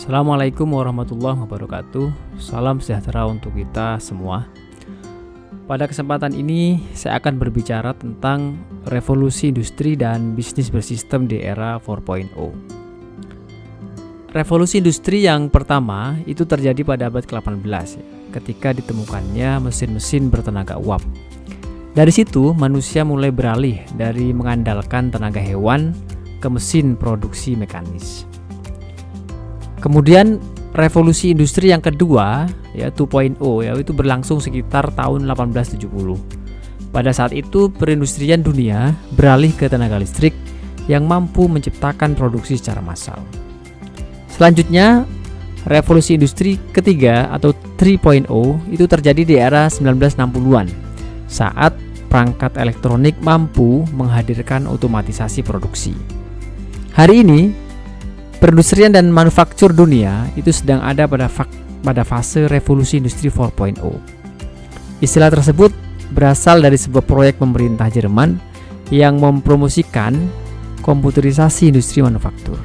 Assalamualaikum warahmatullahi wabarakatuh. Salam sejahtera untuk kita semua. Pada kesempatan ini saya akan berbicara tentang revolusi industri dan bisnis bersistem di era 4.0. Revolusi industri yang pertama itu terjadi pada abad ke-18 ketika ditemukannya mesin-mesin bertenaga uap. Dari situ manusia mulai beralih dari mengandalkan tenaga hewan ke mesin produksi mekanis. Kemudian revolusi industri yang kedua ya 2.0 yaitu berlangsung sekitar tahun 1870. Pada saat itu perindustrian dunia beralih ke tenaga listrik yang mampu menciptakan produksi secara massal. Selanjutnya revolusi industri ketiga atau 3.0 itu terjadi di era 1960-an saat perangkat elektronik mampu menghadirkan otomatisasi produksi. Hari ini perindustrian dan manufaktur dunia itu sedang ada pada fase revolusi industri 4.0. Istilah tersebut berasal dari sebuah proyek pemerintah Jerman yang mempromosikan komputerisasi industri manufaktur.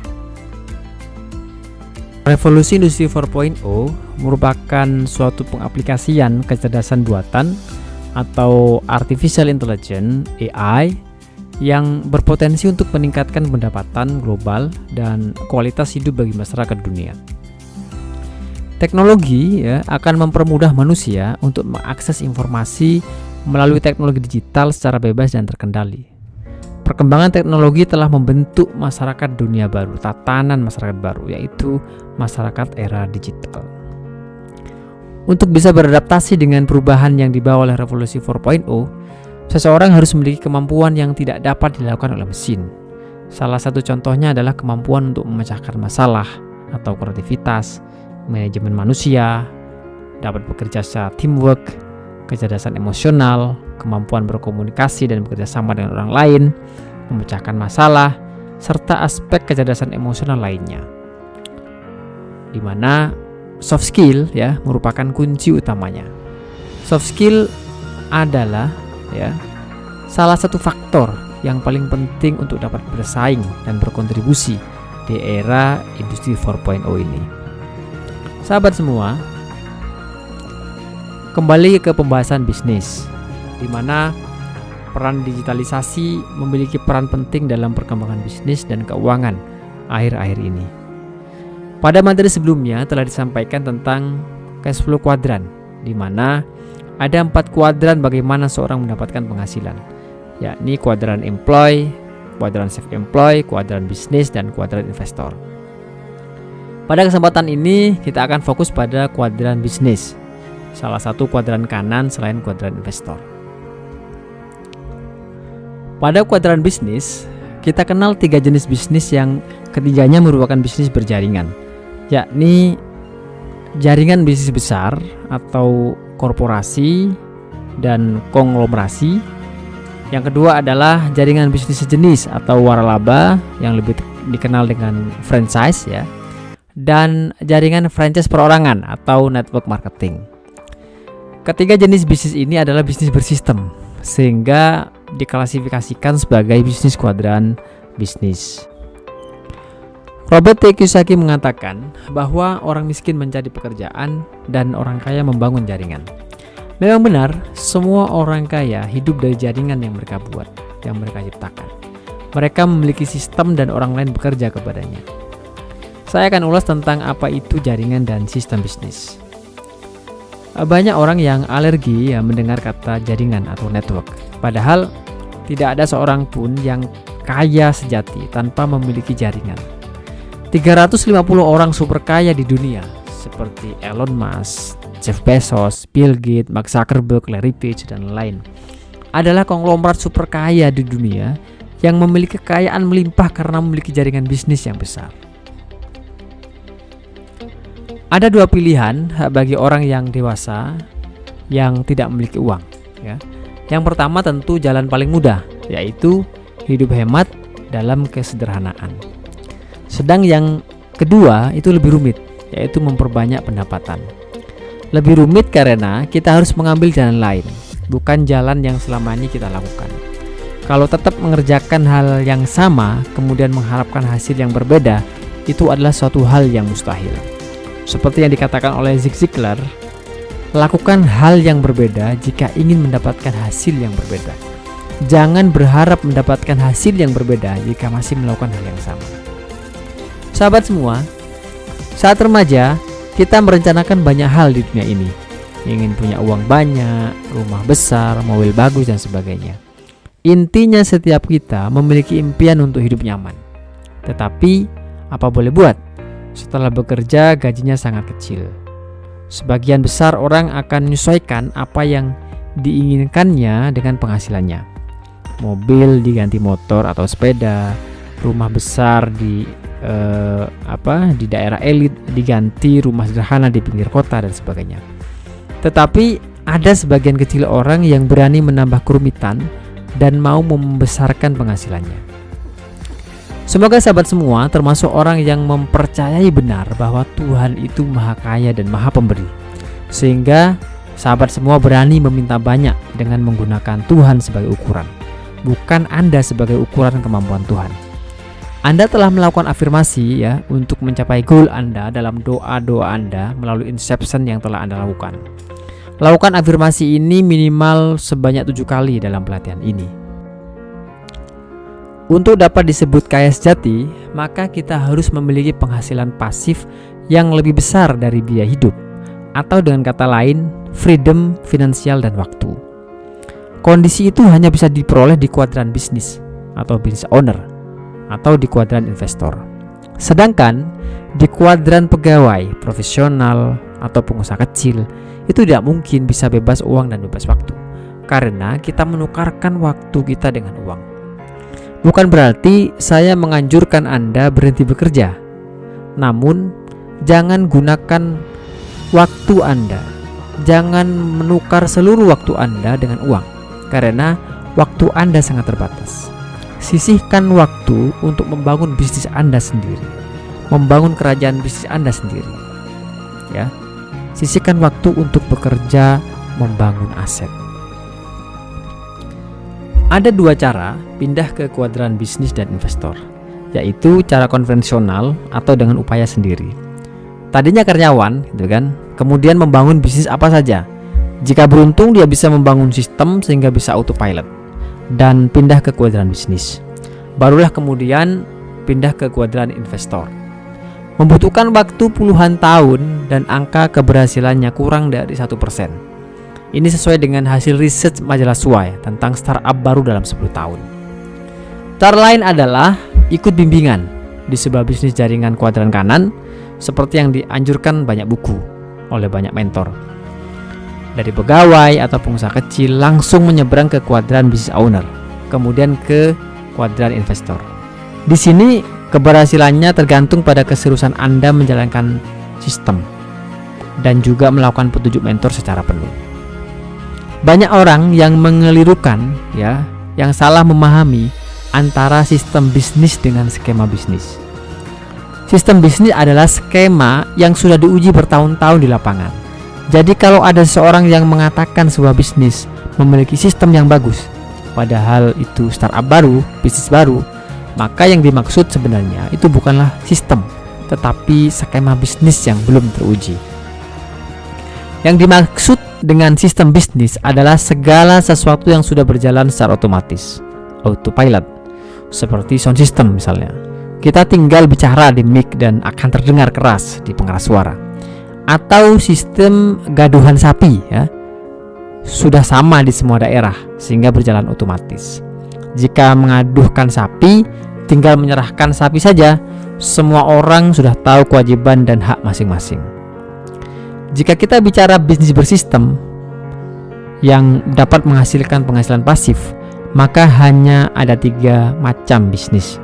Revolusi industri 4.0 merupakan suatu pengaplikasian kecerdasan buatan atau artificial intelligence (AI) yang berpotensi untuk meningkatkan pendapatan global dan kualitas hidup bagi masyarakat dunia. Teknologi akan mempermudah manusia untuk mengakses informasi melalui teknologi digital secara bebas dan terkendali. Perkembangan teknologi telah membentuk masyarakat dunia baru, tatanan masyarakat baru, yaitu masyarakat era digital. Untuk bisa beradaptasi dengan perubahan yang dibawa oleh revolusi 4.0, seseorang harus memiliki kemampuan yang tidak dapat dilakukan oleh mesin. Salah satu contohnya adalah kemampuan untuk memecahkan masalah atau kreativitas, manajemen manusia, dapat bekerja secara teamwork, kecerdasan emosional, kemampuan berkomunikasi dan bekerja sama dengan orang lain, memecahkan masalah, serta aspek kecerdasan emosional lainnya. Di mana soft skill merupakan kunci utamanya. Soft skill adalah salah satu faktor yang paling penting untuk dapat bersaing dan berkontribusi di era industri 4.0 ini. Sahabat semua, kembali ke pembahasan bisnis, di mana peran digitalisasi memiliki peran penting dalam perkembangan bisnis dan keuangan akhir-akhir ini. Pada materi sebelumnya telah disampaikan tentang cash flow quadrant, di mana ada 4 kuadran bagaimana seorang mendapatkan penghasilan, yakni kuadran employee, kuadran self-employed, kuadran bisnis, dan kuadran investor. Pada kesempatan ini kita akan fokus pada kuadran bisnis, salah satu kuadran kanan selain kuadran investor. Pada kuadran bisnis, kita kenal 3 jenis bisnis yang ketiganya merupakan bisnis berjaringan, yakni jaringan bisnis besar atau korporasi dan konglomerasi. Yang kedua adalah jaringan bisnis sejenis atau waralaba yang lebih dikenal dengan franchise dan jaringan franchise perorangan atau network marketing. Ketiga jenis bisnis ini adalah bisnis bersistem sehingga diklasifikasikan sebagai bisnis kuadran bisnis. Robert T. Kiyosaki mengatakan bahwa orang miskin mencari pekerjaan dan orang kaya membangun jaringan. Memang benar, semua orang kaya hidup dari jaringan yang mereka buat, yang mereka ciptakan. Mereka memiliki sistem dan orang lain bekerja kepadanya. Saya akan ulas tentang apa itu jaringan dan sistem bisnis. Banyak orang yang alergi mendengar kata jaringan atau network. Padahal tidak ada seorang pun yang kaya sejati tanpa memiliki jaringan. 350 orang super kaya di dunia seperti Elon Musk, Jeff Bezos, Bill Gates, Mark Zuckerberg, Larry Page, dan lain adalah konglomerat super kaya di dunia yang memiliki kekayaan melimpah karena memiliki jaringan bisnis yang besar. Ada 2 pilihan bagi orang yang dewasa yang tidak memiliki uang. Yang pertama tentu jalan paling mudah, yaitu hidup hemat dalam kesederhanaan. Sedang yang kedua itu lebih rumit, yaitu memperbanyak pendapatan. Lebih rumit karena kita harus mengambil jalan lain, bukan jalan yang selama ini kita lakukan. Kalau tetap mengerjakan hal yang sama, kemudian mengharapkan hasil yang berbeda, itu adalah suatu hal yang mustahil. Seperti yang dikatakan oleh Zig Ziglar, lakukan hal yang berbeda jika ingin mendapatkan hasil yang berbeda. Jangan berharap mendapatkan hasil yang berbeda jika masih melakukan hal yang sama. Sahabat semua, saat remaja kita merencanakan banyak hal di dunia ini. Ingin punya uang banyak, rumah besar, mobil bagus, dan sebagainya. Intinya setiap kita memiliki impian untuk hidup nyaman. Tetapi apa boleh buat? Setelah bekerja gajinya sangat kecil. Sebagian besar orang akan menyesuaikan apa yang diinginkannya dengan penghasilannya. Mobil diganti motor atau sepeda, rumah besar di daerah elit diganti rumah sederhana di pinggir kota, dan sebagainya. Tetapi ada sebagian kecil orang yang berani menambah kerumitan dan mau membesarkan penghasilannya. Semoga sahabat semua termasuk orang yang mempercayai benar bahwa Tuhan itu Maha Kaya dan Maha Pemberi, sehingga sahabat semua berani meminta banyak dengan menggunakan Tuhan sebagai ukuran, bukan Anda sebagai ukuran kemampuan Tuhan. Anda telah melakukan afirmasi ya untuk mencapai goal Anda dalam doa-doa Anda melalui inception yang telah Anda lakukan. Lakukan afirmasi ini minimal sebanyak 7 kali dalam pelatihan ini. Untuk dapat disebut kaya sejati, maka kita harus memiliki penghasilan pasif yang lebih besar dari biaya hidup, atau dengan kata lain, freedom finansial dan waktu. Kondisi itu hanya bisa diperoleh di kuadran bisnis atau business owner, atau di kuadran investor. Sedangkan di kuadran pegawai, profesional, atau pengusaha kecil, itu tidak mungkin bisa bebas uang dan bebas waktu, karena kita menukarkan waktu kita dengan uang. Bukan berarti saya menganjurkan Anda berhenti bekerja, namun jangan gunakan waktu Anda, jangan menukar seluruh waktu Anda dengan uang, karena waktu Anda sangat terbatas. Sisihkan waktu untuk membangun bisnis Anda sendiri, membangun kerajaan bisnis Anda sendiri, ya. Sisihkan waktu untuk bekerja membangun aset. Ada 2 cara pindah ke kuadran bisnis dan investor, yaitu cara konvensional atau dengan upaya sendiri. Tadinya karyawan, gitu kan, kemudian membangun bisnis apa saja. Jika beruntung dia bisa membangun sistem sehingga bisa autopilot dan pindah ke kuadran bisnis. Barulah kemudian pindah ke kuadran investor. Membutuhkan waktu puluhan tahun dan angka keberhasilannya kurang dari 1%. Ini sesuai dengan hasil riset majalah Sway tentang startup baru dalam 10 tahun. Cara lain adalah ikut bimbingan di sebuah bisnis jaringan kuadran kanan, seperti yang dianjurkan banyak buku oleh banyak mentor. Dari pegawai atau pengusaha kecil langsung menyeberang ke kuadran business owner, kemudian ke kuadran investor. Di sini keberhasilannya tergantung pada keseriusan Anda menjalankan sistem dan juga melakukan petunjuk mentor secara penuh. Banyak orang yang mengelirukan, ya, yang salah memahami antara sistem bisnis dengan skema bisnis. Sistem bisnis adalah skema yang sudah diuji bertahun-tahun di lapangan. Jadi kalau ada seseorang yang mengatakan sebuah bisnis memiliki sistem yang bagus, padahal itu startup baru, bisnis baru, maka yang dimaksud sebenarnya itu bukanlah sistem, tetapi skema bisnis yang belum teruji. Yang dimaksud dengan sistem bisnis adalah segala sesuatu yang sudah berjalan secara otomatis, autopilot, seperti sound system misalnya. Kita tinggal bicara di mic dan akan terdengar keras di pengeras suara. Atau sistem gaduhan sapi, ya, sudah sama di semua daerah sehingga berjalan otomatis. Jika mengaduhkan sapi, tinggal menyerahkan sapi saja. Semua orang sudah tahu kewajiban dan hak masing-masing. Jika kita bicara bisnis bersistem yang dapat menghasilkan penghasilan pasif, maka hanya ada 3 macam bisnis.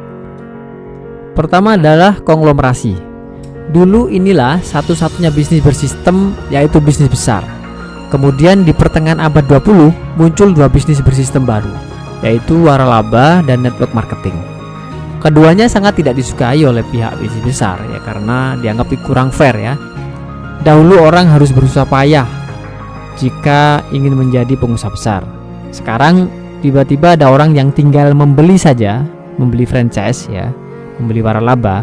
Pertama adalah konglomerasi. Dulu inilah satu-satunya bisnis bersistem, yaitu bisnis besar. Kemudian di pertengahan abad 20 muncul 2 bisnis bersistem baru, yaitu waralaba dan network marketing. Keduanya sangat tidak disukai oleh pihak bisnis besar, ya, karena dianggap kurang fair, ya. Dahulu orang harus berusaha payah jika ingin menjadi pengusaha besar. Sekarang tiba-tiba ada orang yang tinggal membeli saja, membeli franchise, ya, membeli waralaba,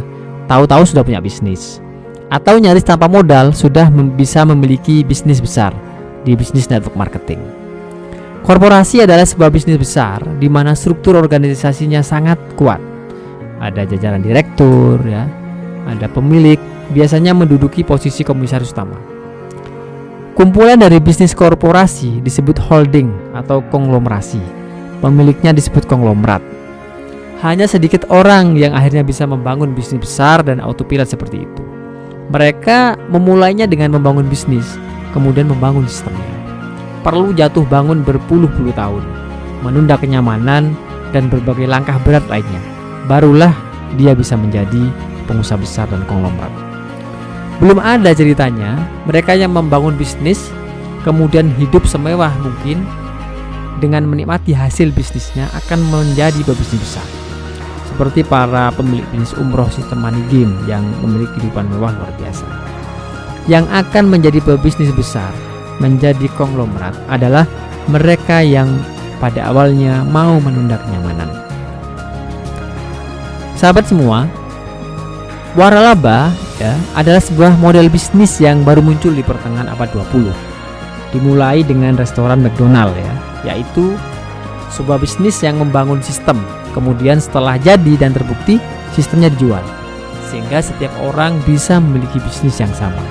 tahu-tahu sudah punya bisnis, atau nyaris tanpa modal sudah bisa memiliki bisnis besar di bisnis network marketing. Korporasi adalah sebuah bisnis besar di mana struktur organisasinya sangat kuat. Ada jajaran direktur, ya, ada pemilik, biasanya menduduki posisi komisaris utama. Kumpulan dari bisnis korporasi disebut holding atau konglomerasi. Pemiliknya disebut konglomerat. Hanya sedikit orang yang akhirnya bisa membangun bisnis besar dan autopilot seperti itu. Mereka memulainya dengan membangun bisnis, kemudian membangun sistemnya. Perlu jatuh bangun berpuluh-puluh tahun, menunda kenyamanan dan berbagai langkah berat lainnya. Barulah dia bisa menjadi pengusaha besar dan konglomerat. Belum ada ceritanya mereka yang membangun bisnis kemudian hidup semewah mungkin dengan menikmati hasil bisnisnya akan menjadi pebisnis besar. Seperti para pemilik bisnis umroh sistem money game yang memiliki kehidupan mewah luar biasa. Yang akan menjadi pebisnis besar, menjadi konglomerat adalah mereka yang pada awalnya mau menunda kenyamanan. Sahabat semua, waralaba adalah sebuah model bisnis yang baru muncul di pertengahan abad 20. Dimulai dengan restoran McDonald, yaitu sebuah bisnis yang membangun sistem. Kemudian setelah jadi dan terbukti, sistemnya dijual, sehingga setiap orang bisa memiliki bisnis yang sama.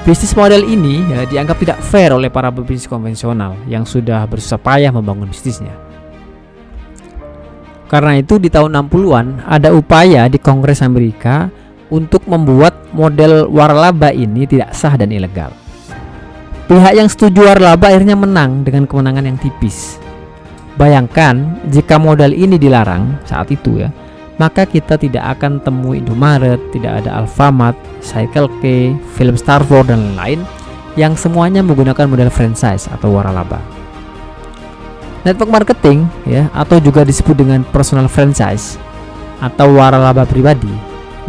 Bisnis model ini dianggap tidak fair oleh para pebisnis konvensional yang sudah bersusah payah membangun bisnisnya. Karena itu di tahun 60-an ada upaya di Kongres Amerika untuk membuat model waralaba ini tidak sah dan ilegal. Pihak yang setuju waralaba akhirnya menang dengan kemenangan yang tipis. Bayangkan jika model ini dilarang saat itu, maka kita tidak akan temui Indomaret, tidak ada Alfamart, Cycle K, film Star Wars dan lain-lain yang semuanya menggunakan model franchise atau waralaba. Network marketing, atau juga disebut dengan personal franchise atau waralaba pribadi,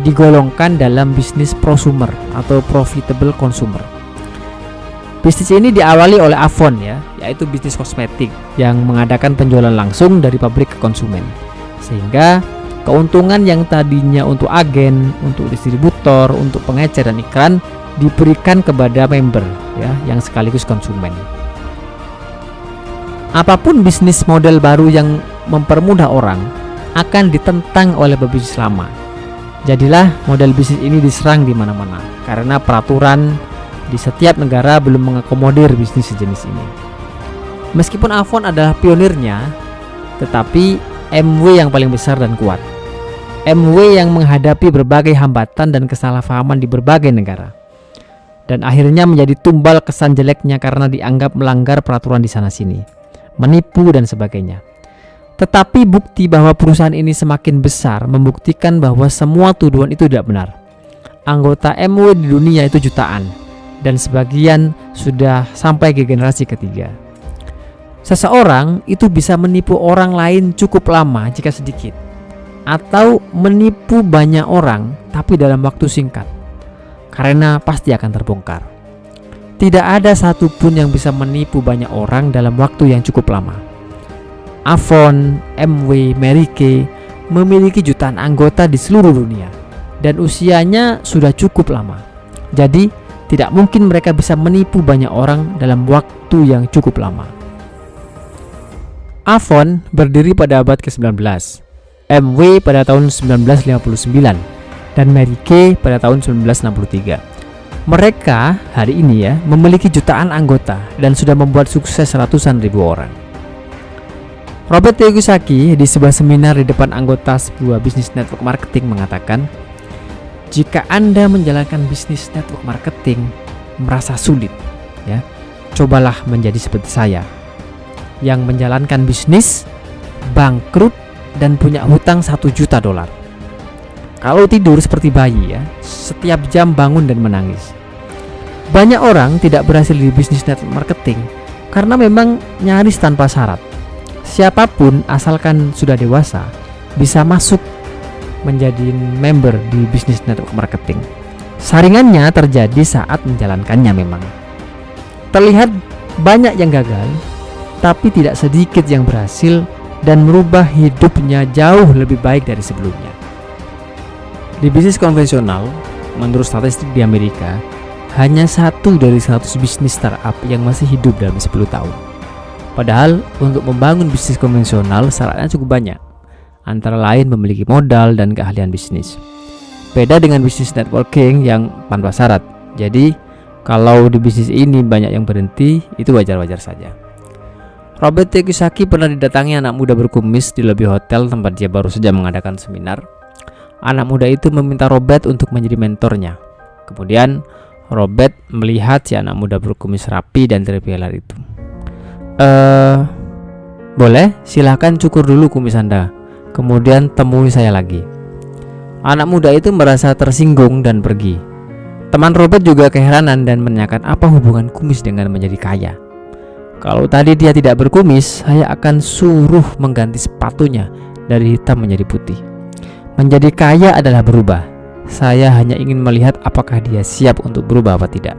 digolongkan dalam bisnis prosumer atau profitable consumer. Bisnis ini diawali oleh Avon, yaitu bisnis kosmetik yang mengadakan penjualan langsung dari pabrik ke konsumen, sehingga keuntungan yang tadinya untuk agen, untuk distributor, untuk pengecer dan iklan diberikan kepada member, yang sekaligus konsumen. Apapun bisnis model baru yang mempermudah orang akan ditentang oleh pebisnis lama. Jadilah model bisnis ini diserang di mana-mana karena peraturan di setiap negara belum mengakomodir bisnis sejenis ini. Meskipun Avon adalah pionirnya, tetapi MW yang paling besar dan kuat. MW yang menghadapi berbagai hambatan dan kesalahpahaman di berbagai negara, dan akhirnya menjadi tumbal kesan jeleknya karena dianggap melanggar peraturan di sana-sini, menipu dan sebagainya. Tetapi bukti bahwa perusahaan ini semakin besar membuktikan bahwa semua tuduhan itu tidak benar. Anggota MW di dunia itu jutaan, dan sebagian sudah sampai ke generasi ketiga. Seseorang itu bisa menipu orang lain cukup lama jika sedikit, atau menipu banyak orang tapi dalam waktu singkat, karena pasti akan terbongkar. Tidak ada satupun yang bisa menipu banyak orang dalam waktu yang cukup lama. Avon, MW, Mary Kay memiliki jutaan anggota di seluruh dunia dan usianya sudah cukup lama. Jadi tidak mungkin mereka bisa menipu banyak orang dalam waktu yang cukup lama. Avon berdiri pada abad ke-19, MW pada tahun 1959, dan Mary Kay pada tahun 1963. Mereka hari ini memiliki jutaan anggota dan sudah membuat sukses ratusan ribu orang. Robert Kiyosaki di sebuah seminar di depan anggota sebuah bisnis network marketing mengatakan, jika Anda menjalankan bisnis network marketing merasa sulit, cobalah menjadi seperti saya yang menjalankan bisnis, bangkrut dan punya hutang $1 juta. Kalau tidur seperti bayi, setiap jam bangun dan menangis. Banyak orang tidak berhasil di bisnis network marketing karena memang nyaris tanpa syarat. Siapapun asalkan sudah dewasa bisa masuk menjadi member di bisnis network marketing. Saringannya terjadi saat menjalankannya memang. Terlihat banyak yang gagal, tapi tidak sedikit yang berhasil dan merubah hidupnya jauh lebih baik dari sebelumnya. Di bisnis konvensional, menurut statistik di Amerika, hanya 1 dari 100 bisnis startup yang masih hidup dalam 10 tahun. Padahal untuk membangun bisnis konvensional syaratnya cukup banyak, antara lain memiliki modal dan keahlian bisnis. Beda dengan bisnis networking yang tanpa syarat. Jadi kalau di bisnis ini banyak yang berhenti, itu wajar-wajar saja. Robert T. Kiyosaki pernah didatangi anak muda berkumis di lobi hotel tempat dia baru saja mengadakan seminar. Anak muda itu meminta Robert untuk menjadi mentornya. Kemudian Robert melihat si anak muda berkumis rapi dan terpilar itu. Boleh, silahkan cukur dulu kumis Anda. Kemudian temui saya lagi. Anak muda itu merasa tersinggung dan pergi. Teman Robert juga keheranan dan menanyakan apa hubungan kumis dengan menjadi kaya. Kalau tadi dia tidak berkumis, saya akan suruh mengganti sepatunya dari hitam menjadi putih. Menjadi kaya adalah berubah. Saya hanya ingin melihat apakah dia siap untuk berubah atau tidak.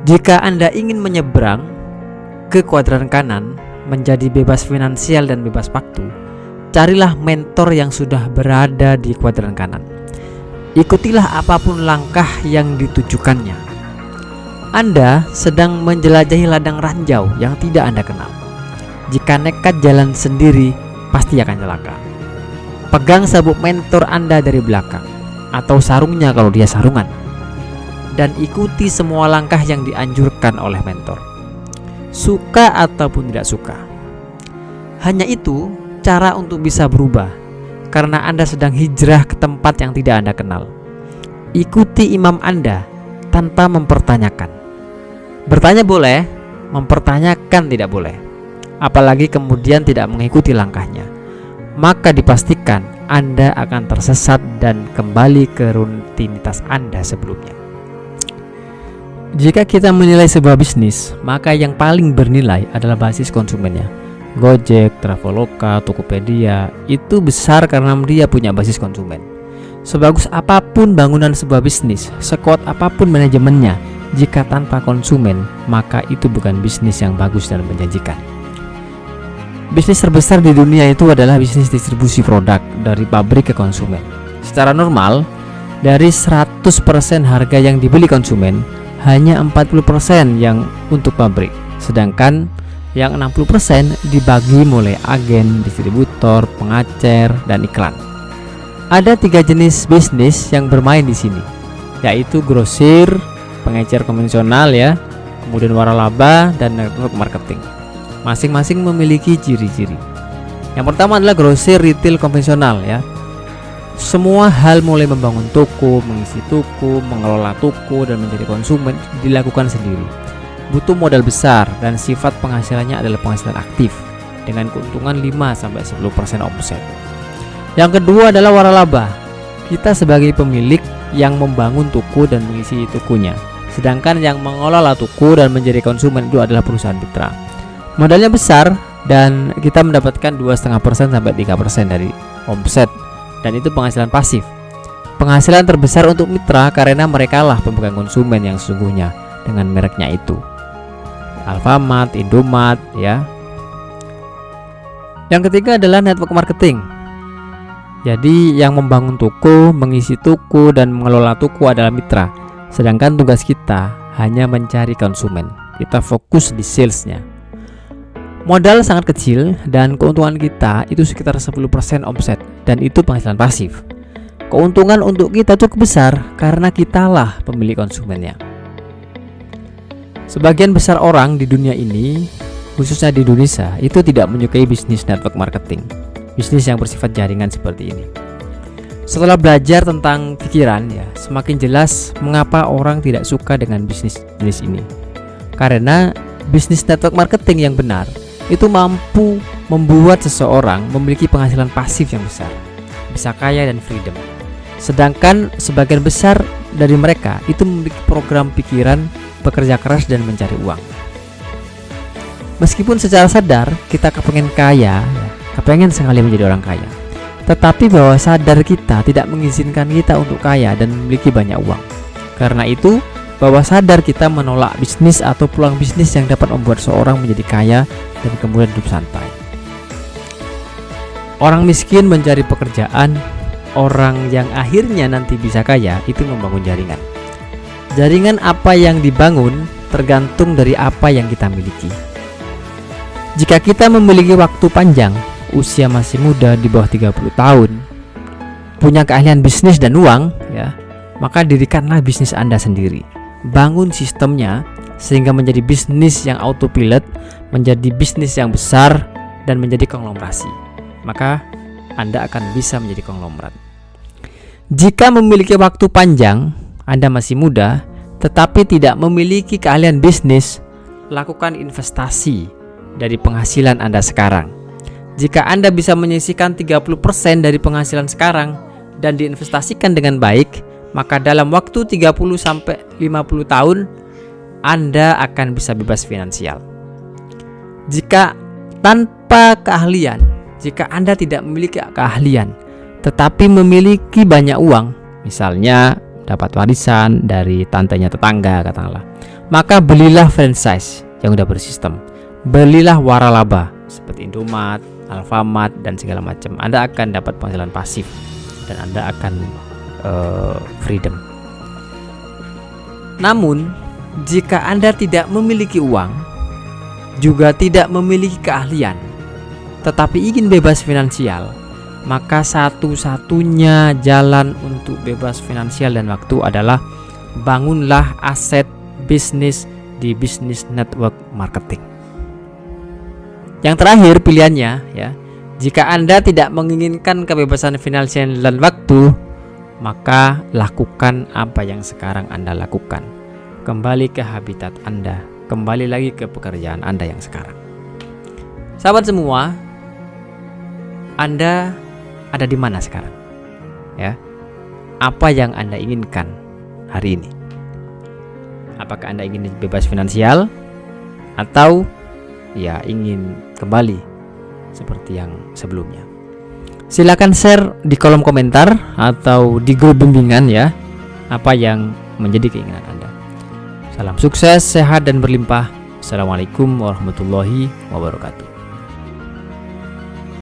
Jika Anda ingin menyeberang ke kuadran kanan, menjadi bebas finansial dan bebas waktu, carilah mentor yang sudah berada di kuadran kanan. Ikutilah apapun langkah yang ditujukannya. Anda sedang menjelajahi ladang ranjau yang tidak Anda kenal. Jika nekat jalan sendiri, pasti akan celaka. Pegang sabuk mentor Anda dari belakang, atau sarungnya kalau dia sarungan, dan ikuti semua langkah yang dianjurkan oleh mentor, suka ataupun tidak suka. Hanya itu cara untuk bisa berubah, karena Anda sedang hijrah ke tempat yang tidak Anda kenal. Ikuti imam Anda tanpa mempertanyakan. Bertanya boleh, mempertanyakan tidak boleh. Apalagi kemudian tidak mengikuti langkahnya. Maka dipastikan Anda akan tersesat dan kembali ke rutinitas Anda sebelumnya. Jika kita menilai sebuah bisnis, maka yang paling bernilai adalah basis konsumennya. Gojek, Traveloka, Tokopedia itu besar karena dia punya basis konsumen. Sebagus apapun bangunan sebuah bisnis, sekuat apapun manajemennya, jika tanpa konsumen, maka itu bukan bisnis yang bagus dan menjanjikan. Bisnis terbesar di dunia itu adalah bisnis distribusi produk dari pabrik ke konsumen. Secara normal, dari 100% harga yang dibeli konsumen, hanya 40% yang untuk pabrik, sedangkan yang 60% dibagi mulai agen, distributor, pengacer, dan iklan. Ada 3 jenis bisnis yang bermain di sini, yaitu grosir, pengecer konvensional ya, kemudian waralaba, dan network marketing. Masing-masing memiliki ciri-ciri. Yang pertama adalah grosir retail konvensional ya. Semua hal mulai membangun toko, mengisi toko, mengelola toko, dan menjadi konsumen dilakukan sendiri. Butuh modal besar dan sifat penghasilannya adalah penghasilan aktif dengan keuntungan 5-10% omset. Yang kedua adalah waralaba. Kita sebagai pemilik yang membangun toko dan mengisi tokonya, sedangkan yang mengelola toko dan menjadi konsumen itu adalah perusahaan mitra. Modalnya besar dan kita mendapatkan 2,5% sampai 3% dari omset, dan itu penghasilan pasif. Penghasilan terbesar untuk mitra karena merekalah pemegang konsumen yang sesungguhnya dengan mereknya itu. Alfamart, Indomart ya. Yang ketiga adalah network marketing. Jadi yang membangun toko, mengisi toko, dan mengelola toko adalah mitra, sedangkan tugas kita hanya mencari konsumen. Kita fokus di salesnya. Modal sangat kecil dan keuntungan kita itu sekitar 10% omset, dan itu penghasilan pasif. Keuntungan untuk kita cukup besar karena kitalah pemilik konsumennya. Sebagian besar orang di dunia ini, khususnya di Indonesia, itu tidak menyukai bisnis network marketing, bisnis yang bersifat jaringan seperti ini. Setelah belajar tentang pikiran ya, semakin jelas mengapa orang tidak suka dengan bisnis jenis ini. Karena bisnis network marketing yang benar itu mampu membuat seseorang memiliki penghasilan pasif yang besar, bisa kaya dan freedom. Sedangkan sebagian besar dari mereka itu memiliki program pikiran, bekerja keras dan mencari uang. Meskipun secara sadar kita kepengen kaya, kepengen sekali menjadi orang kaya, tetapi bawah sadar kita tidak mengizinkan kita untuk kaya dan memiliki banyak uang. Karena itu, bawah sadar kita menolak bisnis atau peluang bisnis yang dapat membuat seorang menjadi kaya dan kemudian hidup santai. Orang miskin mencari pekerjaan orang yang akhirnya nanti bisa kaya itu membangun jaringan. Jaringan apa yang dibangun tergantung dari apa yang kita miliki. Jika kita memiliki waktu panjang, usia masih muda di bawah 30 tahun, punya keahlian bisnis dan uang, ya, maka dirikanlah bisnis Anda sendiri. Bangun sistemnya sehingga menjadi bisnis yang autopilot, menjadi bisnis yang besar dan menjadi konglomerasi. Maka Anda akan bisa menjadi konglomerat. Jika memiliki waktu panjang, Anda masih muda, tetapi tidak memiliki keahlian bisnis, lakukan investasi dari penghasilan Anda sekarang. Jika Anda bisa menyisihkan 30% dari penghasilan sekarang dan diinvestasikan dengan baik, maka dalam waktu 30-50 tahun, Anda akan bisa bebas finansial. Jika tanpa keahlian, jika Anda tidak memiliki keahlian, tetapi memiliki banyak uang, misalnya dapat warisan dari tantenya tetangga katakanlah, maka belilah franchise yang udah bersistem. Belilah waralaba seperti Indomaret, Alfamart dan segala macam. Anda akan dapat penghasilan pasif dan Anda akan freedom. Namun, jika Anda tidak memiliki uang, juga tidak memiliki keahlian, tetapi ingin bebas finansial, maka satu-satunya jalan untuk bebas finansial dan waktu adalah bangunlah aset bisnis di bisnis network marketing. Yang terakhir pilihannya, ya, jika Anda tidak menginginkan kebebasan finansial dan waktu, maka lakukan apa yang sekarang Anda lakukan. Kembali ke habitat Anda, kembali lagi ke pekerjaan Anda yang sekarang. Sahabat semua, Anda ada di mana sekarang? Ya. Apa yang Anda inginkan hari ini? Apakah Anda ingin bebas finansial atau ya ingin kembali seperti yang sebelumnya? Silakan share di kolom komentar atau di grup bimbingan ya, apa yang menjadi keinginan Anda. Salam sukses, sehat dan berlimpah. Assalamualaikum warahmatullahi wabarakatuh.